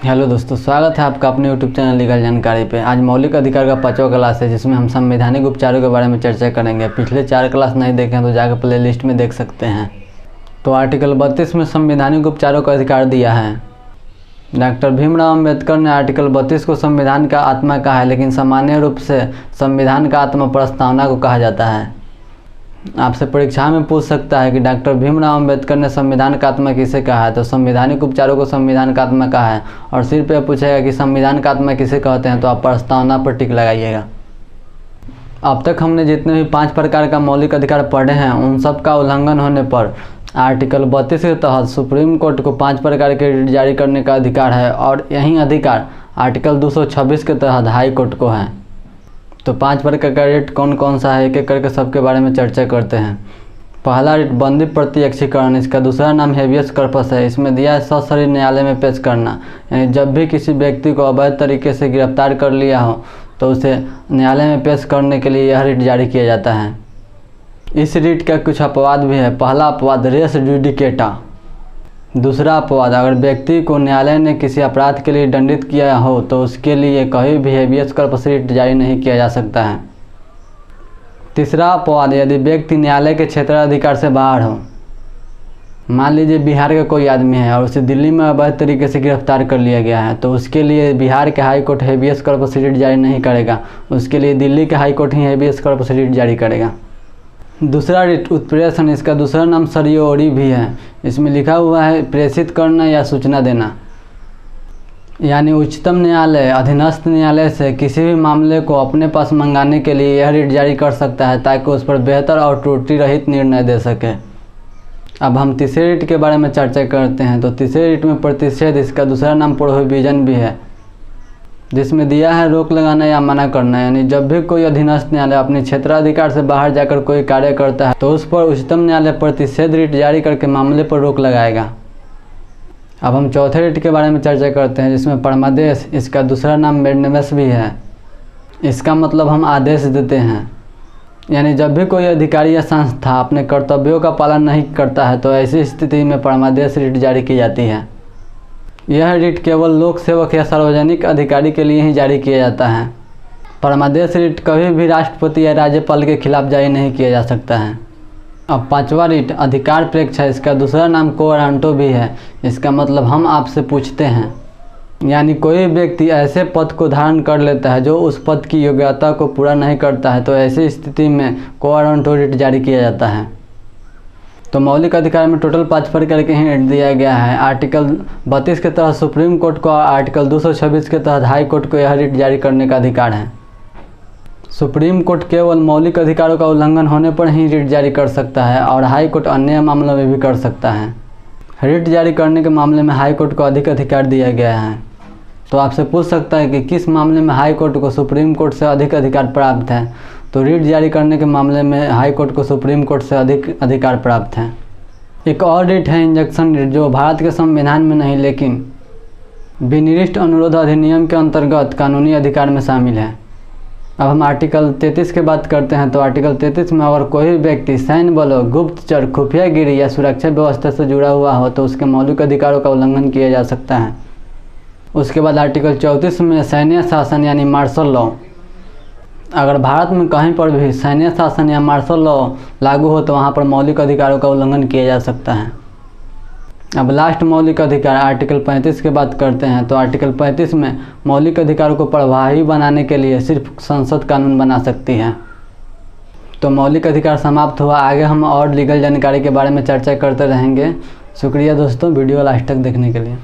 Hello दोस्तों, स्वागत है आपका अपने यूट्यूब चैनल लीगल जानकारी पे। आज मौलिक अधिकार का 5वां क्लास है जिसमें हम संवैधानिक उपचारों के बारे में चर्चा करेंगे। पिछले 4 क्लास नहीं देखें तो जाकर प्ले लिस्ट में देख सकते हैं। तो आर्टिकल 32 में संवैधानिक उपचारों का अधिकार दिया है। डॉक्टर भीमराव अम्बेडकर ने आर्टिकल 32 को संविधान का आत्मा कहा है, लेकिन सामान्य रूप से संविधान का आत्मा प्रस्तावना को कहा जाता है। आपसे परीक्षा में पूछ सकता है कि डॉक्टर भीमराव अम्बेडकर ने संविधान का आत्मा किसे कहा है, तो संवैधानिक उपचारों को संविधान का आत्मा कहा है। और सिर पे पूछेगा कि संविधान का आत्मा किसे कहते हैं, तो आप प्रस्तावना पर टिक लगाइएगा। अब तक हमने जितने भी 5 प्रकार का मौलिक अधिकार पढ़े हैं उन सब का उल्लंघन होने पर आर्टिकल 32 के तहत सुप्रीम कोर्ट को 5 प्रकार के रिट जारी करने का अधिकार है, और यही अधिकार आर्टिकल 226 के तहत हाई कोर्ट को है। तो 5 प्रकार का रिट कौन कौन सा है, एक एक करके सबके बारे में चर्चा करते हैं। पहला रिट बंदी प्रत्यक्षीकरण, इसका दूसरा नाम हेबियस कॉर्पस है। इसमें दिया है सशरीर न्यायालय में पेश करना, यानी जब भी किसी व्यक्ति को अवैध तरीके से गिरफ्तार कर लिया हो तो उसे न्यायालय में पेश करने के लिए यह रिट जारी किया जाता है। इस रिट का कुछ अपवाद भी है। पहला अपवाद रेस जुडिकेटा। दूसरा अपवाद, अगर व्यक्ति को न्यायालय ने किसी अपराध के लिए दंडित किया हो तो उसके लिए कभी भी हेबियस कॉर्पस रिट जारी नहीं किया जा सकता है। तीसरा अपवाद, यदि व्यक्ति न्यायालय के क्षेत्राधिकार से बाहर हो। मान लीजिए बिहार का कोई आदमी है और उसे दिल्ली में अवैध तरीके से गिरफ्तार कर लिया गया है, तो उसके लिए बिहार के high court habeas corpus writ जारी नहीं करेगा, उसके लिए दिल्ली के हाई कोर्ट ही हेबियस कॉर्पस रिट जारी करेगा। दूसरा रिट उत्प्रेषण, इसका दूसरा नाम सरियोरी भी है। इसमें लिखा हुआ है प्रेषित करना या सूचना देना, यानी उच्चतम न्यायालय अधीनस्थ न्यायालय से किसी भी मामले को अपने पास मंगाने के लिए यह रिट जारी कर सकता है ताकि उस पर बेहतर और त्रुटि रहित निर्णय दे सके। अब हम तीसरे रिट के बारे में चर्चा करते हैं। तो तीसरे रिट में प्रतिषेध, इसका दूसरा नाम प्रोहिबिजन भी है, जिसमें दिया है रोक लगाना या मना करना, यानी जब भी कोई अधीनस्थ न्यायालय अपने क्षेत्राधिकार से बाहर जाकर कोई कार्य करता है तो उस पर उच्चतम न्यायालय प्रतिषेध रिट जारी करके मामले पर रोक लगाएगा। अब हम चौथे रिट के बारे में चर्चा करते हैं, जिसमें परमादेश, इसका दूसरा नाम मेडनेस भी है। इसका मतलब हम आदेश देते हैं, यानी जब भी कोई अधिकारी या संस्था अपने कर्तव्यों का पालन नहीं करता है तो ऐसी स्थिति में परमादेश रिट जारी की जाती है। यह रिट केवल लोक सेवक या सार्वजनिक अधिकारी के लिए ही जारी किया जाता है। परमादेश रिट कभी भी राष्ट्रपति या राज्यपाल के खिलाफ जारी नहीं किया जा सकता है। अब 5वां रिट अधिकार प्रेक्षा, इसका दूसरा नाम क्वो वारंटो भी है। इसका मतलब हम आपसे पूछते हैं, यानी कोई व्यक्ति ऐसे पद को धारण कर लेता है जो उस पद की योग्यता को पूरा नहीं करता है, तो ऐसी स्थिति में क्वो वारंटो रिट जारी किया जाता है। तो मौलिक अधिकार में टोटल 5 प्रकार के ही रिट दिया गया है। आर्टिकल 32 के तहत सुप्रीम कोर्ट को, आर्टिकल 226 के तहत हाई कोर्ट को यह रिट जारी करने का अधिकार है। सुप्रीम कोर्ट केवल मौलिक अधिकारों का उल्लंघन होने पर ही रिट जारी कर सकता है, और हाई कोर्ट अन्य मामलों में भी कर सकता है। रिट जारी करने के मामले में हाई कोर्ट को अधिक अधिकार दिया गया है। तो आपसे पूछ सकता है कि किस मामले में हाई कोर्ट को सुप्रीम कोर्ट से अधिक अधिकार प्राप्त है, तो रिट जारी करने के मामले में हाई कोर्ट को सुप्रीम कोर्ट से अधिक अधिकार प्राप्त है। एक और रिट है इंजंक्शन रिट, जो भारत के संविधान में नहीं लेकिन विनिर्दिष्ट अनुरोध अधिनियम के अंतर्गत कानूनी अधिकार में शामिल है। अब हम आर्टिकल 33 की बात करते हैं। तो आर्टिकल 33 में अगर कोई व्यक्ति सैन्य बलों, गुप्तचर, खुफियागिरी या सुरक्षा व्यवस्था से जुड़ा हुआ हो तो उसके मौलिक अधिकारों का उल्लंघन किया जा सकता है। उसके बाद आर्टिकल 34 में सैन्य शासन यानी मार्शल लॉ, अगर भारत में कहीं पर भी सैन्य शासन या मार्शल लॉ लागू हो तो वहाँ पर मौलिक अधिकारों का उल्लंघन किया जा सकता है। अब लास्ट मौलिक अधिकार आर्टिकल 35 की बात करते हैं। तो आर्टिकल 35 में मौलिक अधिकारों को प्रभावी बनाने के लिए सिर्फ संसद कानून बना सकती है। तो मौलिक अधिकार समाप्त हुआ। आगे हम और लीगल जानकारी के बारे में चर्चा करते रहेंगे। शुक्रिया दोस्तों वीडियो लास्ट तक देखने के लिए।